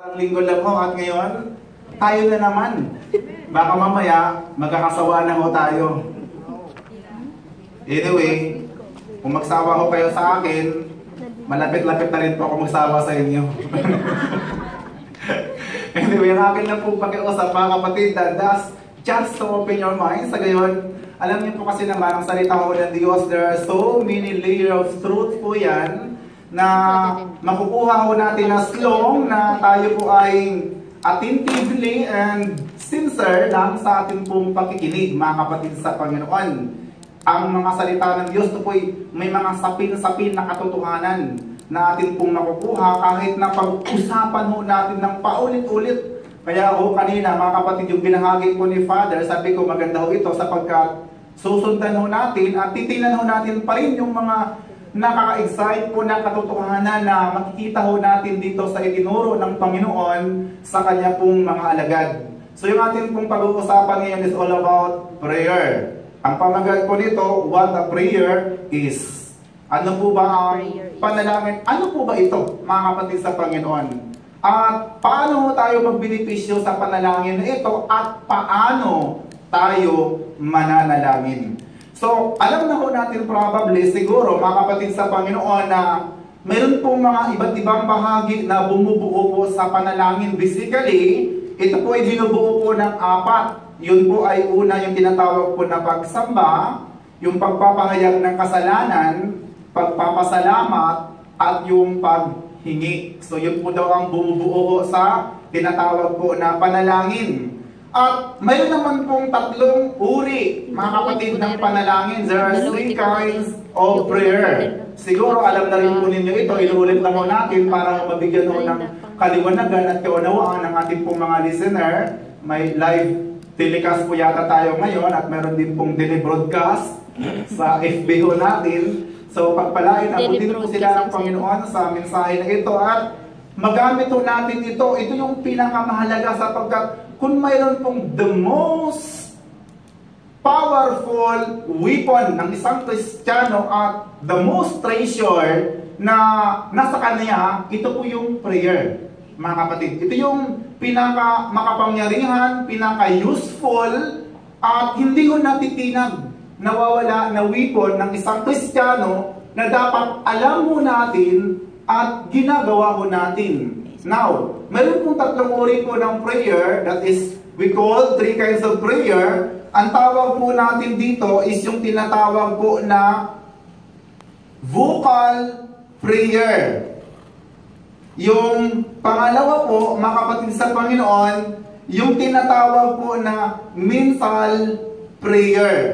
Parang linggo lang ho at ngayon, tayo na naman. Baka mamaya, magkakasawa na ho tayo. Anyway, kung magsawa ho kayo sa akin, malapit-lapit na rin po ako magsawa sa inyo. Anyway, ang akin lang po pakiusap mga kapatid, that's just to open your mind. Sa gayon, alam niyo po kasi naman, ang salita ho ng Diyos, there are so many layers of truth po yan, na makukuha ho natin as long na tayo po ay attentively and sincere lang sa ating pong pakikinig, mga kapatid sa Panginoon. Ang mga salita ng Diyos po ay may mga sapin-sapin na katotohanan na atin pong nakukuha kahit na pag-usapan ho natin ng paulit-ulit. Kaya ho kanina mga kapatid, yung binahagi ko ni Father, sabi ko maganda ho ito sapagkat susundan ho natin at titingnan ho natin pa rin yung mga nakaka-excite po na katotohanan na makikita ho natin dito sa itinuro ng Panginoon sa kanya pong mga alagad. So yung ating pong pag-uusapan ngayon is all about prayer. Ang pamagat po nito, what a prayer is. Ano po ba ang panalangin? Ano po ba ito, mga kapatid sa Panginoon? At paano ho tayo magbenepisyo sa panalangin na ito at paano tayo mananalangin? So, alam na ho natin probably, siguro, mga kapatid sa Panginoon, na mayroon pong mga iba't ibang bahagi na bumubuo po sa panalangin. Basically, ito po ay binubuo po ng apat. Yun po ay una yung tinatawag po na pagsamba, yung pagpapahayag ng kasalanan, pagpapasalamat, at yung paghingi. So, yun po daw ang bumubuo sa tinatawag po na panalangin. At mayroon naman pong tatlong uri, mga kapatid, ng panalangin. There are three kinds of prayer. Siguro alam na rin po ninyo ito, inuulit lang po natin para mabigyan po ng kaliwanagan at kaunawaan ng ating pong mga listener. May live telecast po yata tayo ngayon at meron din pong tele-broadcast sa FB ho natin. So pagpalain, abutin po sila ng Panginoon sa mensahe na ito at magamit po natin ito. Ito yung pinakamahalaga sapagkat kung mayroon pong the most powerful weapon ng isang Kristiyano at the most treasure na nasa kanya, ito po yung prayer, mga kapatid. Ito yung pinaka-makapangyarihan, pinaka-useful, at hindi ko natitinag, nawawala na weapon ng isang Kristiyano na dapat alam mo natin at ginagawa ko natin. Now, meron pong tatlong uri po ng prayer, that is, we call three kinds of prayer. Ang tawag po natin dito is yung tinatawag po na vocal prayer. Yung pangalawa po, mga kapatid sa Panginoon, yung tinatawag po na mental prayer.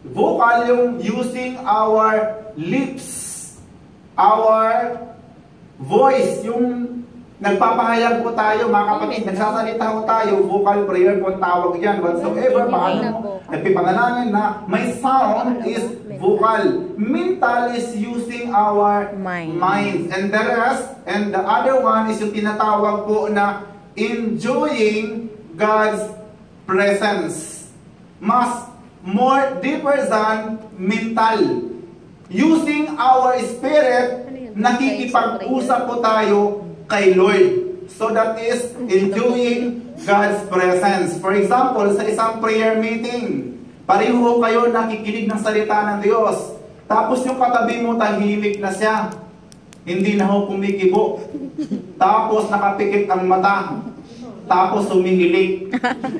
Vocal yung using our lips, our voice, yung nagpapahayag po tayo, mga kapatid, nagsasalita po tayo, vocal prayer po ang tawag dyan. Whatsoever, paano nagpipanalangin na may sound is vocal. Mental is using our minds. And the rest, and the other one is yung tinatawag po na enjoying God's presence. Mas more deeper than mental. Using our spirit, nakikipag-usap po tayo kay Lord. So that is enjoying God's presence. For example, sa isang prayer meeting, pareho kayo nakikinig ng salita ng Diyos. Tapos yung katabi mo, tahimik na siya. Hindi na ho kumikibo. Tapos nakapikit ang mata. Tapos humihilik.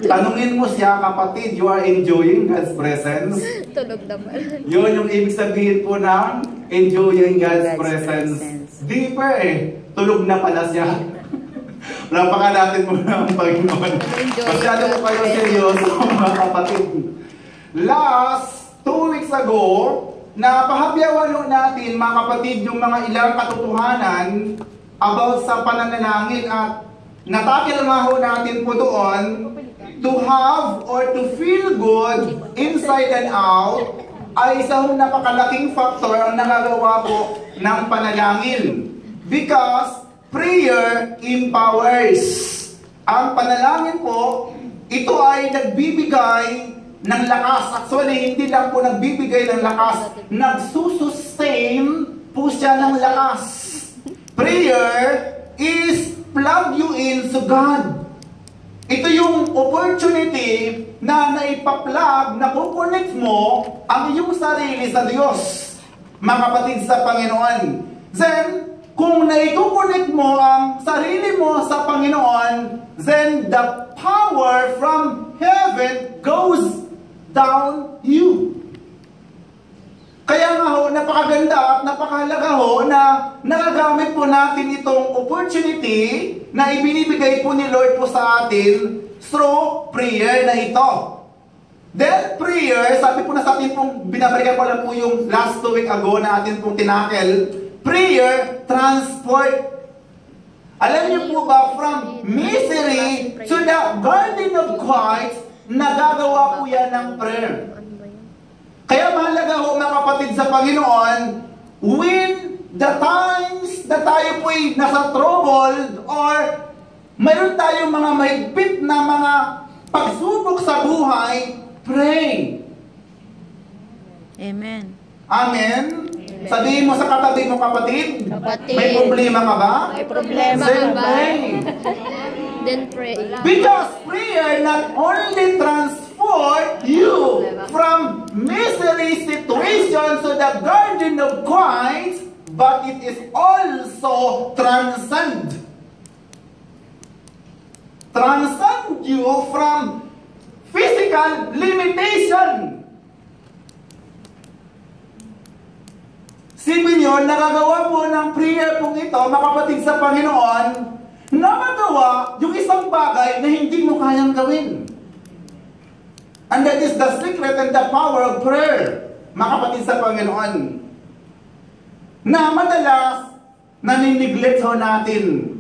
Tanungin mo siya, kapatid, you are enjoying God's presence? Tulog naman. Yun yung ibig sabihin po ng enjoying God's presence. Deeper eh. Tulog na pala siya. Lapakan natin muna ang Panginoon. Masyado po kayo seryoso, mga kapatid. Last 2 weeks ago, napahabyawan natin, mga kapatid, yung mga ilang katotohanan about sa pananalangin at natakil nga ho natin po doon, to have or to feel good inside and out ay isang napakalaking factor ang nagagawa po ng panalangin. Because prayer empowers. Ang panalangin po, ito ay nagbibigay ng lakas. Actually, hindi lang po nagbibigay ng lakas, nagsusustain po siya ng lakas. Prayer is plug you in to God. Ito yung opportunity na naipaplag, na kukonect mo ang iyong sarili sa Diyos, mga kapatid sa Panginoon. Then, kung naikukonect mo ang sarili mo sa Panginoon, then the power from heaven goes down you. Kaya nga ho, napakaganda at napakahalaga ho na nagagamit po natin itong opportunity na ibinibigay po ni Lord po sa atin through prayer na ito. Then prayer, sabi po na sa atin pong, binabalikan ko lang po yung last 2 weeks ago na atin pong tinakel, prayer transport. Alam niyo po ba, from misery to the garden of Christ, nagagawa po yan ng prayer. Kaya mahalaga ho mga kapatid sa Panginoon, when the times na tayo po'y nasa troubled or mayroon tayong mga mahigpit na mga pagsubok sa buhay, pray. Amen. Amen? Sabihin mo sa katabi mo, kapatid, Kapatid, may problema ka ba? may problema Then ka ba? pray. Then pray. Because prayer not only transport you from misery situation to the garden of Christ, but it is also transcend you from physical limitation. Sipin nyo, nagagawa po ng prayer pong ito, mga kapatid sa Panginoon, na magawa yung isang bagay na hindi mo kayang gawin. And that is the secret and the power of prayer, mga kapatid sa Panginoon. Na madalas, naniniglect ho natin.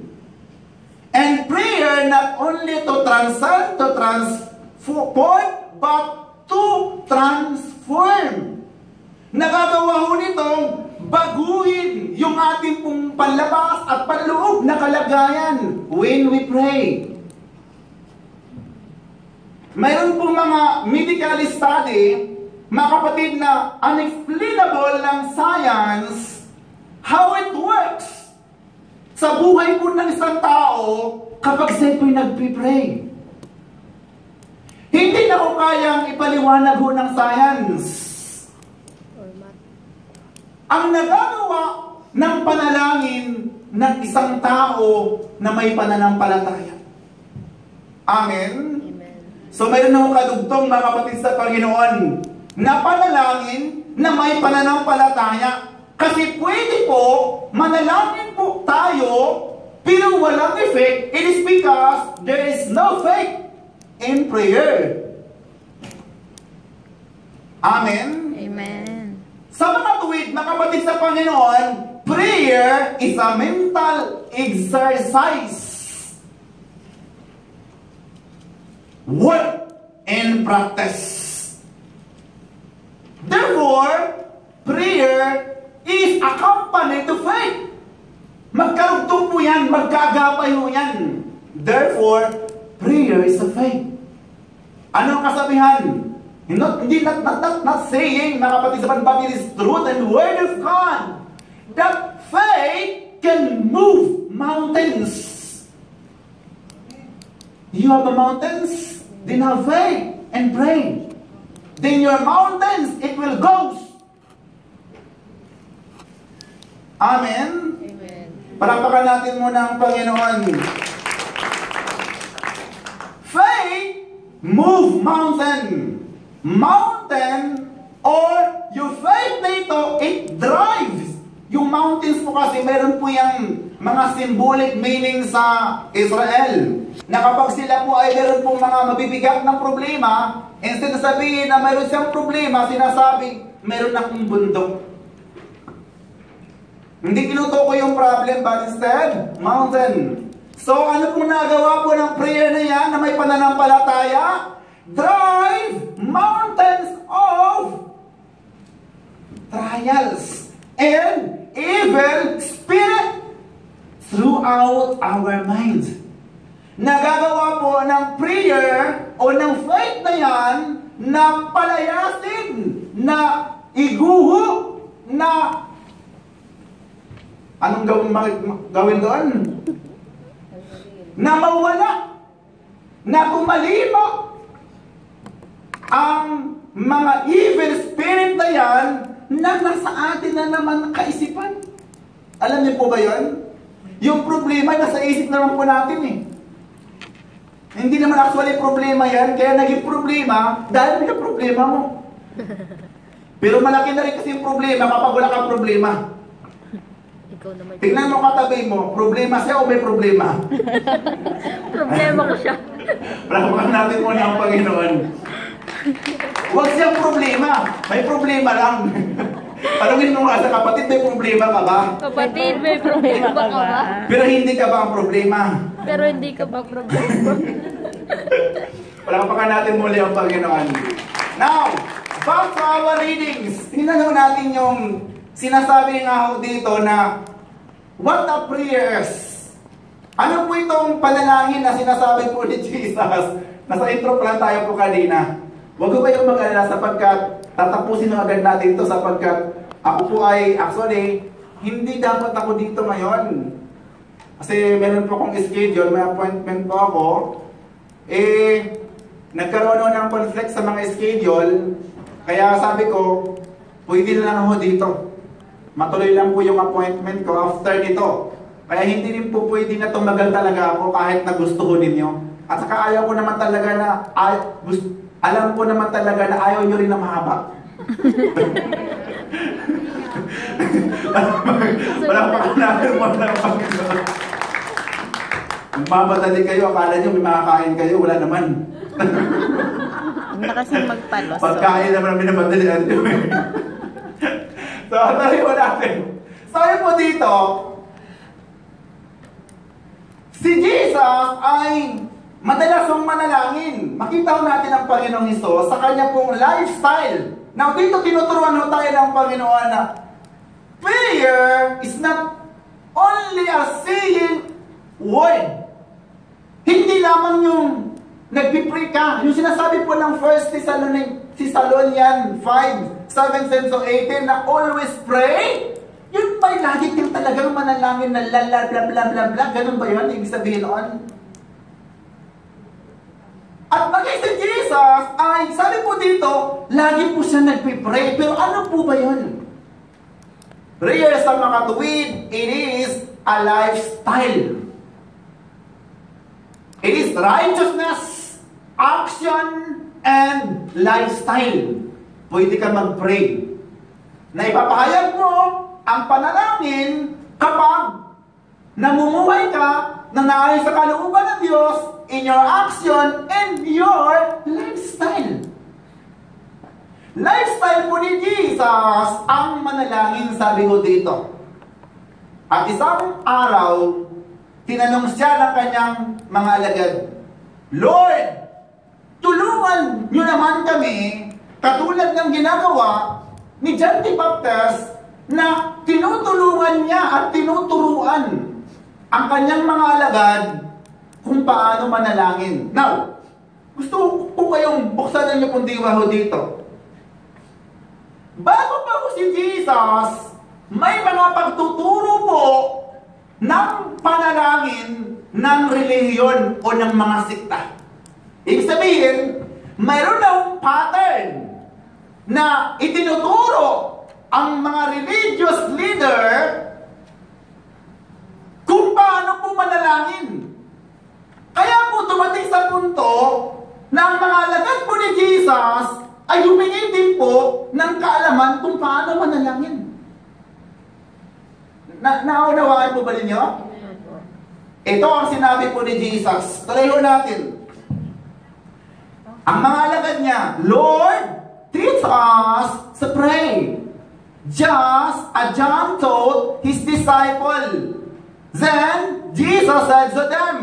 And prayer not only to transcend, to transport, but to transform. Nagagawa ho nitong baguhin yung ating pong panlabas at panloob na kalagayan when we pray. Mayroon pong mga medical study, mga kapatid, na unexplainable ng science how it works sa buhay po ng isang tao kapag siya po'y nagpipray. Hindi na ko kayang ipaliwanag ho ng science ang nagagawa ng panalangin ng isang tao na may pananampalataya. Amen? Amen. So mayroon akong kadugtong, mga kapatid sa Panginoon, na panalangin na may pananampalataya. Kasi pwede po, manalangin po tayo, pero walang effect. It is because there is no faith in prayer. Amen? Amen. Sa mga tuwid, mga kapatid sa Panginoon, prayer is a mental exercise. Work and practice. Therefore, prayer is accompanied to faith. Magkarugtong po yan, magkagapay po yan. Therefore, prayer is a faith. Ano ang kasabihan? Not saying, mga kapatid sa Panginoon, but it is truth and word of God that faith can move mountains. You have the mountains, then have faith and pray. Then your mountains, it will go. Amen? Amen. Palakpakan natin muna ang Panginoon. Faith move mountain. Mountain or your faith na ito, it drives. Yung mountains po kasi meron po yung mga symbolic meaning sa Israel. Na kapag sila po ay meron po mga mabibigat ng problema, instead na sabihin na meron siyang problema, sinasabi, meron akong bundok. Hindi kinutuko yung problem, but instead, mountain. So ano pong nagawa po ng prayer na yan na may pananampalataya? Drive mountains of trials and evil spirit throughout our mind. Nagagawa po ng prayer o ng faith na yan na palayasin, na iguho, na anong gawin doon? na mawala, na tumalima ang mga evil spirit na yan na nasa atin na naman kaisipan. Alam niyo po ba yun? Yung problema nasa isip naman po natin eh. Hindi naman actually problema yan, kaya naging problema dahil may problema mo. Pero malaki na rin kasi yung problema kapag wala kang problema. Ikaw naman. Tingnan mo katabi mo, problema siya o may problema? Problema ko siya. Prapakan natin muna ang Panginoon. Huwag siyang problema, may problema lang. Tanungin mo nga sa kapatid, may problema ka ba? Kapatid, may problema ka ba? Pero hindi ka ba ang problema? Pero hindi ka ba problema? Palakpakan natin muli ang Panginoon. Now, back to our readings. Tingnan natin yung sinasabi nga ho dito na what the prayers. Ano po itong panalangin na sinasabi po ni Jesus? Nasa intro pa lang tayo po kanina. Huwag ko kayong mag-alala sapagkat tatapusin na agad natin ito sapagkat ako po ay actually hindi dapat ako dito ngayon. Kasi meron po akong schedule, may appointment po ako. Nagkaroon ako ng conflict sa mga schedule. Kaya sabi ko, pwede na lang ako dito. Matuloy lang po yung appointment ko after nito. Kaya hindi rin po pwede na tumagal talaga ako kahit na gusto ninyo. At saka ayaw ko naman talaga na, alam ko naman talaga na ayaw nyo rin na mahaba. Palakpakan natin mo na Panginoon. Magmamadali kayo, akala nyo may makakain kayo, wala naman. Ang lakas ng magpalos. Pagkain naman ang minamadalian nyo. So, tayo mo natin. Sabi po dito, si Jesus ay madalas mong manalangin. Makita ho natin ang Panginoong Hesus sa kanya pong lifestyle. Now, dito tinuturuan ho tayo ng Panginoon na prayer is not only a saying word. Hindi lamang yung nagpipray ka. Yung sinasabi po ng 1 Thessalonians 5:17 to 18 na always pray. Yun ba'y lagi kang talagang manalangin na bla bla bla bla bla? Ganun ba yun? Ibig sabihin noon? At maging si Jesus ay, sabi po dito, lagi po siya nagpipray. Pero ano po ba yun? Prayer sa makatuwid, it is a lifestyle. It is righteousness, action, and lifestyle. Pwede ka mag-pray. Na ipapahayag mo ang panalangin kapag namumuhay ka na naayon sa kalooban ng Diyos in your action and your lifestyle. Lifestyle po ni Jesus ang manalangin, sabi ko dito. At isang araw, tinanong siya ng kanyang mga alagad, Lord, tulungan niyo naman kami katulad ng ginagawa ni John the Baptist na tinutulungan niya at tinuturuan ang kanyang mga alagad kung paano manalangin. Now, gusto ko kayong buksan ng inyong diwa ho dito. Bago pa po si Jesus, may mga pagtuturo po ng panalangin ng relihiyon o ng mga sikta. Ibig sabihin, mayroon ng pattern na itinuturo ang mga religious leader kung paano po manalangin. Kaya po dumating sa punto na ang mga alagad po ni Jesus ay humingi din po ng kaalaman kung paano manalangin. Naunawaan po ba ninyo? Ito ang sinabi po ni Jesus. Tuloy natin. Ang mga alagad niya, Lord, teach us to pray. Just as John taught his disciple. Then Jesus said to them,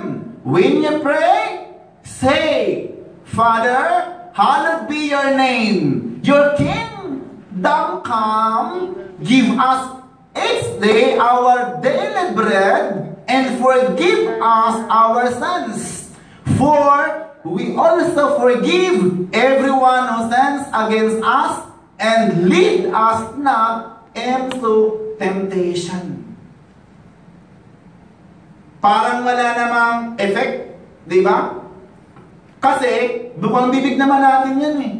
when you pray, say, Father, hallowed be your name. Your kingdom come. Give us each day our daily bread, and forgive us our sins. For we also forgive everyone who sins against us, and lead us not into temptation. Parang wala namang effect Di ba? Kasi, bukang bibig naman natin yan eh.